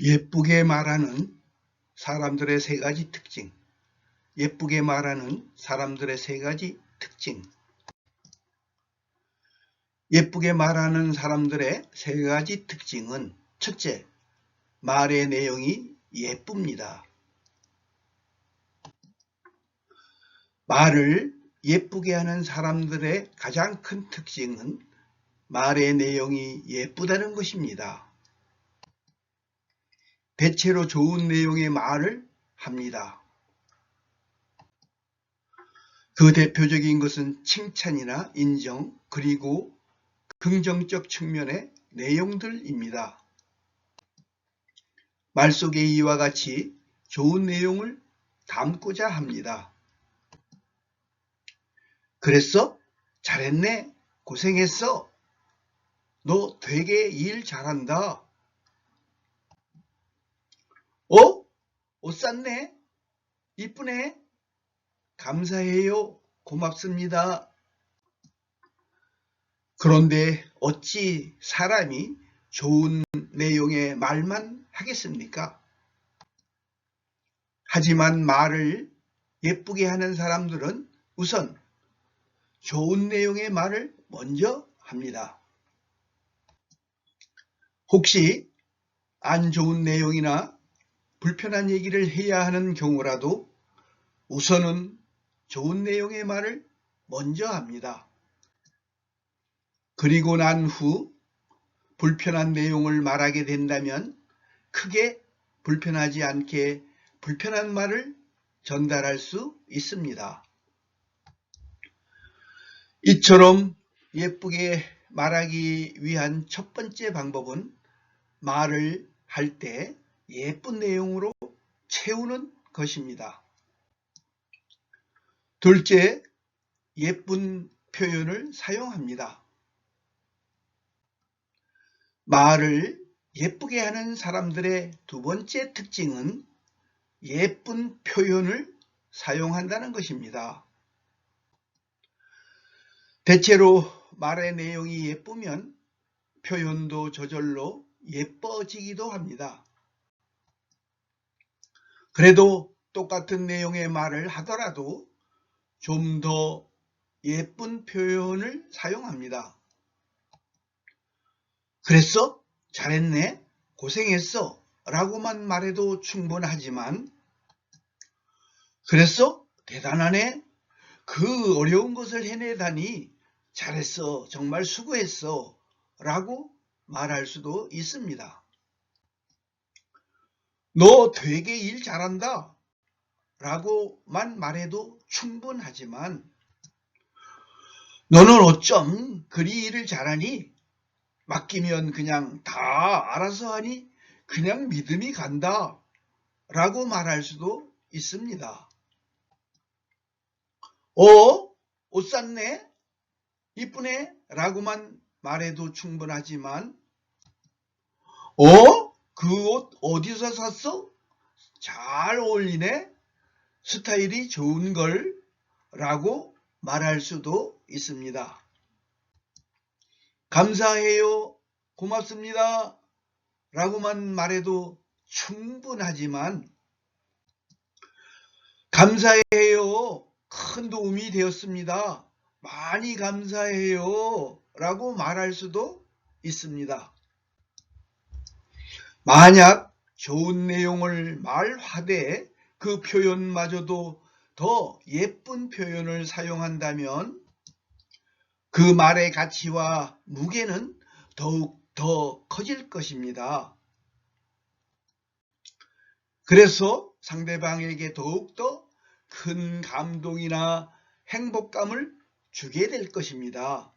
예쁘게 말하는 사람들의 세 가지 특징. 예쁘게 말하는 사람들의 세 가지 특징. 예쁘게 말하는 사람들의 세 가지 특징은 첫째, 말의 내용이 예쁩니다. 말을 예쁘게 하는 사람들의 가장 큰 특징은 말의 내용이 예쁘다는 것입니다. 대체로 좋은 내용의 말을 합니다. 그 대표적인 것은 칭찬이나 인정, 그리고 긍정적 측면의 내용들입니다. 말 속에 이와 같이 좋은 내용을 담고자 합니다. 그랬어? 잘했네? 고생했어? 너 되게 일 잘한다. 옷 샀네? 이쁘네? 감사해요. 고맙습니다. 그런데 어찌 사람이 좋은 내용의 말만 하겠습니까? 하지만 말을 예쁘게 하는 사람들은 우선 좋은 내용의 말을 먼저 합니다. 혹시 안 좋은 내용이나 불편한 얘기를 해야 하는 경우라도 우선은 좋은 내용의 말을 먼저 합니다. 그리고 난 후 불편한 내용을 말하게 된다면 크게 불편하지 않게 불편한 말을 전달할 수 있습니다. 이처럼 예쁘게 말하기 위한 첫 번째 방법은 말을 할 때 예쁜 내용으로 채우는 것입니다. 둘째, 예쁜 표현을 사용합니다. 말을 예쁘게 하는 사람들의 두 번째 특징은 예쁜 표현을 사용한다는 것입니다. 대체로 말의 내용이 예쁘면 표현도 저절로 예뻐지기도 합니다. 그래도 똑같은 내용의 말을 하더라도 좀 더 예쁜 표현을 사용합니다. 그랬어? 잘했네? 고생했어? 라고만 말해도 충분하지만 그랬어? 대단하네? 그 어려운 것을 해내다니 잘했어. 정말 수고했어. 라고 말할 수도 있습니다. 너 되게 일 잘한다. 라고만 말해도 충분하지만 너는 어쩜 그리 일을 잘하니? 맡기면 그냥 다 알아서 하니 그냥 믿음이 간다. 라고 말할 수도 있습니다. 옷 샀네? 이쁘네? 라고만 말해도 충분하지만 그 옷 어디서 샀어? 잘 어울리네? 스타일이 좋은걸? 라고 말할 수도 있습니다. 감사해요. 고맙습니다. 라고만 말해도 충분하지만 감사해요. 큰 도움이 되었습니다. 많이 감사해요. 라고 말할 수도 있습니다. 만약 좋은 내용을 말하되 그 표현마저도 더 예쁜 표현을 사용한다면 그 말의 가치와 무게는 더욱 더 커질 것입니다. 그래서 상대방에게 더욱더 큰 감동이나 행복감을 주게 될 것입니다.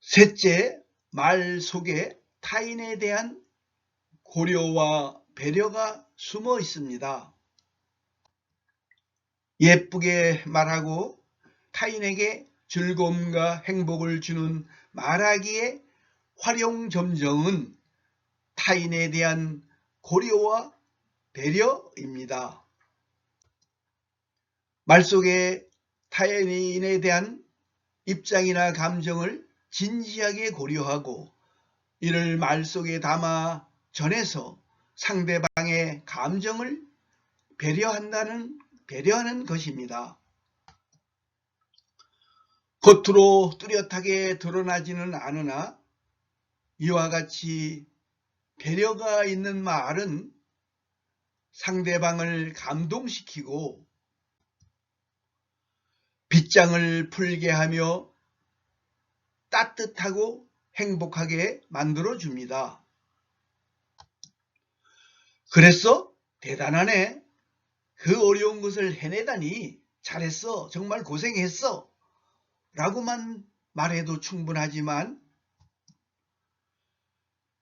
셋째, 말 속에 타인에 대한 고려와 배려가 숨어 있습니다. 예쁘게 말하고 타인에게 즐거움과 행복을 주는 말하기의 활용점정은 타인에 대한 고려와 배려입니다. 말 속에 타인에 대한 입장이나 감정을 진지하게 고려하고 이를 말 속에 담아 전해서 상대방의 감정을 배려하는 것입니다. 겉으로 뚜렷하게 드러나지는 않으나 이와 같이 배려가 있는 말은 상대방을 감동시키고 빗장을 풀게 하며 따뜻하고 행복하게 만들어줍니다. 그래서 대단하네. 그 어려운 것을 해내다니 잘했어. 정말 고생했어. 라고만 말해도 충분하지만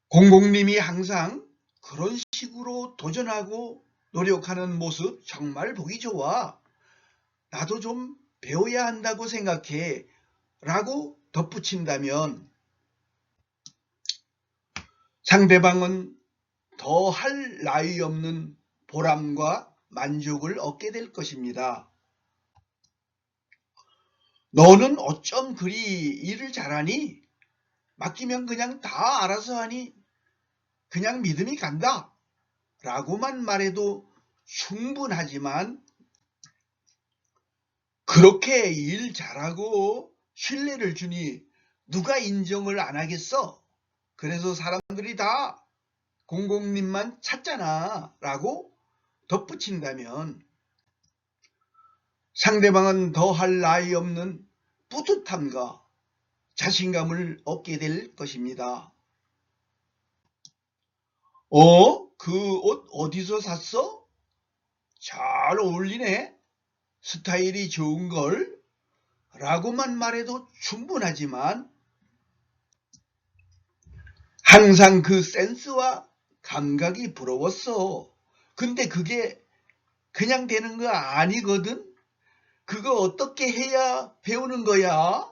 공공님이 항상 그런 식으로 도전하고 노력하는 모습 정말 보기 좋아. 나도 좀 배워야 한다고 생각해. 라고 덧붙인다면 상대방은 더 할 나위 없는 보람과 만족을 얻게 될 것입니다. 너는 어쩜 그리 일을 잘하니? 맡기면 그냥 다 알아서 하니? 그냥 믿음이 간다. 라고만 말해도 충분하지만 그렇게 일 잘하고 신뢰를 주니 누가 인정을 안 하겠어? 그래서 사람들이 다 공공님만 찾잖아. 라고 덧붙인다면 상대방은 더 할 나위 없는 뿌듯함과 자신감을 얻게 될 것입니다. 그 옷 어디서 샀어? 잘 어울리네. 스타일이 좋은걸? 라고만 말해도 충분하지만 항상 그 센스와 감각이 부러웠어. 근데 그게 그냥 되는 거 아니거든? 그거 어떻게 해야 배우는 거야?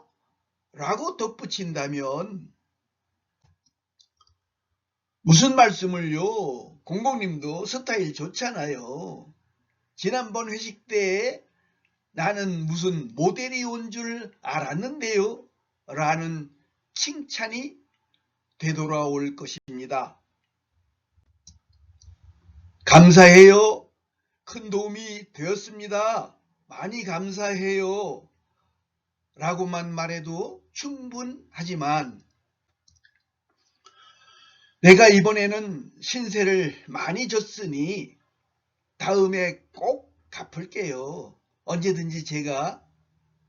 라고 덧붙인다면 무슨 말씀을요? 공공님도 스타일 좋잖아요. 지난번 회식 때 나는 무슨 모델이 온 줄 알았는데요. 라는 칭찬이 되돌아올 것입니다. 감사해요. 큰 도움이 되었습니다. 많이 감사해요. 라고만 말해도 충분하지만 내가 이번에는 신세를 많이 졌으니 다음에 꼭 갚을게요. 언제든지 제가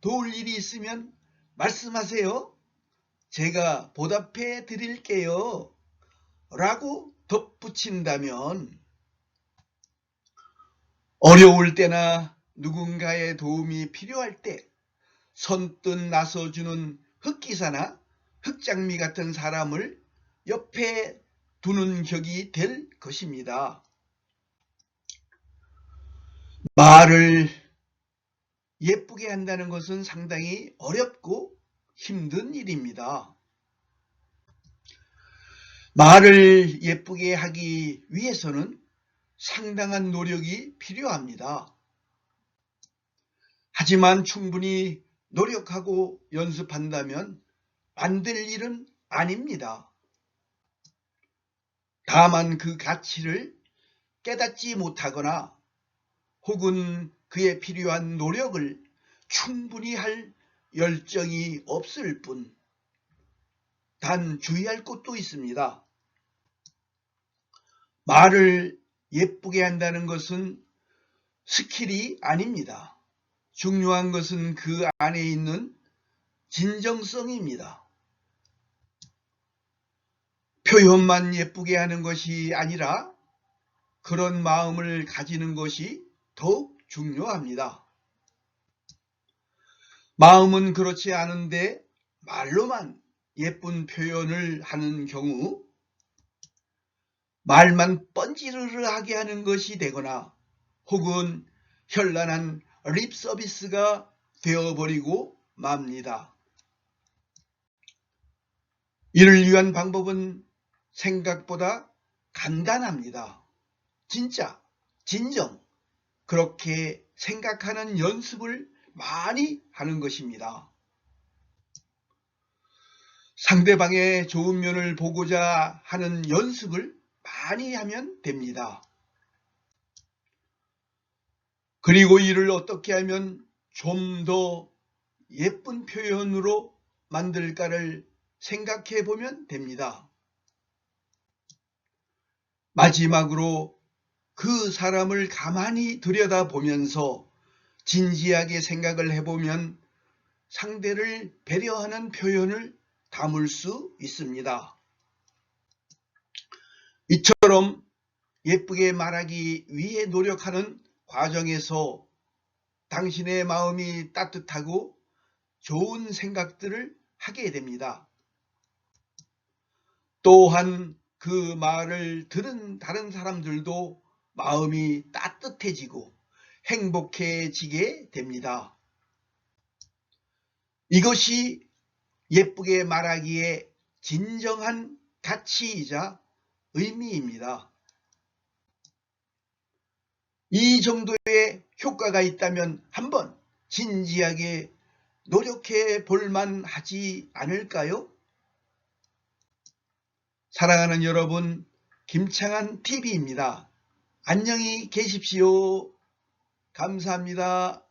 도울 일이 있으면 말씀하세요. 제가 보답해 드릴게요. 라고 덧붙인다면 어려울 때나 누군가의 도움이 필요할 때 선뜻 나서주는 흑기사나 흑장미 같은 사람을 옆에 두는 격이 될 것입니다. 말을 예쁘게 한다는 것은 상당히 어렵고 힘든 일입니다. 말을 예쁘게 하기 위해서는 상당한 노력이 필요합니다. 하지만 충분히 노력하고 연습한다면 안 될 일은 아닙니다. 다만 그 가치를 깨닫지 못하거나 혹은 그에 필요한 노력을 충분히 할 열정이 없을 뿐, 단 주의할 것도 있습니다. 말을 예쁘게 한다는 것은 스킬이 아닙니다. 중요한 것은 그 안에 있는 진정성입니다. 표현만 예쁘게 하는 것이 아니라 그런 마음을 가지는 것이 더욱 중요합니다. 마음은 그렇지 않은데 말로만 예쁜 표현을 하는 경우 말만 뻔지르르하게 하는 것이 되거나 혹은 현란한 립 서비스가 되어버리고 맙니다. 이를 위한 방법은 생각보다 간단합니다. 진짜, 진정, 그렇게 생각하는 연습을 많이 하는 것입니다. 상대방의 좋은 면을 보고자 하는 연습을 많이 하면 됩니다. 그리고 이를 어떻게 하면 좀 더 예쁜 표현으로 만들까를 생각해 보면 됩니다. 마지막으로 그 사람을 가만히 들여다보면서 진지하게 생각을 해보면 상대를 배려하는 표현을 담을 수 있습니다. 이처럼 예쁘게 말하기 위해 노력하는 과정에서 당신의 마음이 따뜻하고 좋은 생각들을 하게 됩니다. 또한 그 말을 들은 다른 사람들도 마음이 따뜻해지고 행복해지게 됩니다. 이것이 예쁘게 말하기에 진정한 가치이자 의미입니다. 이 정도의 효과가 있다면 한번 진지하게 노력해 볼만 하지 않을까요? 사랑하는 여러분, 김창한 TV입니다. 안녕히 계십시오. 감사합니다.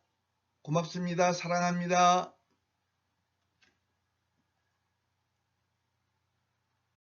고맙습니다. 사랑합니다.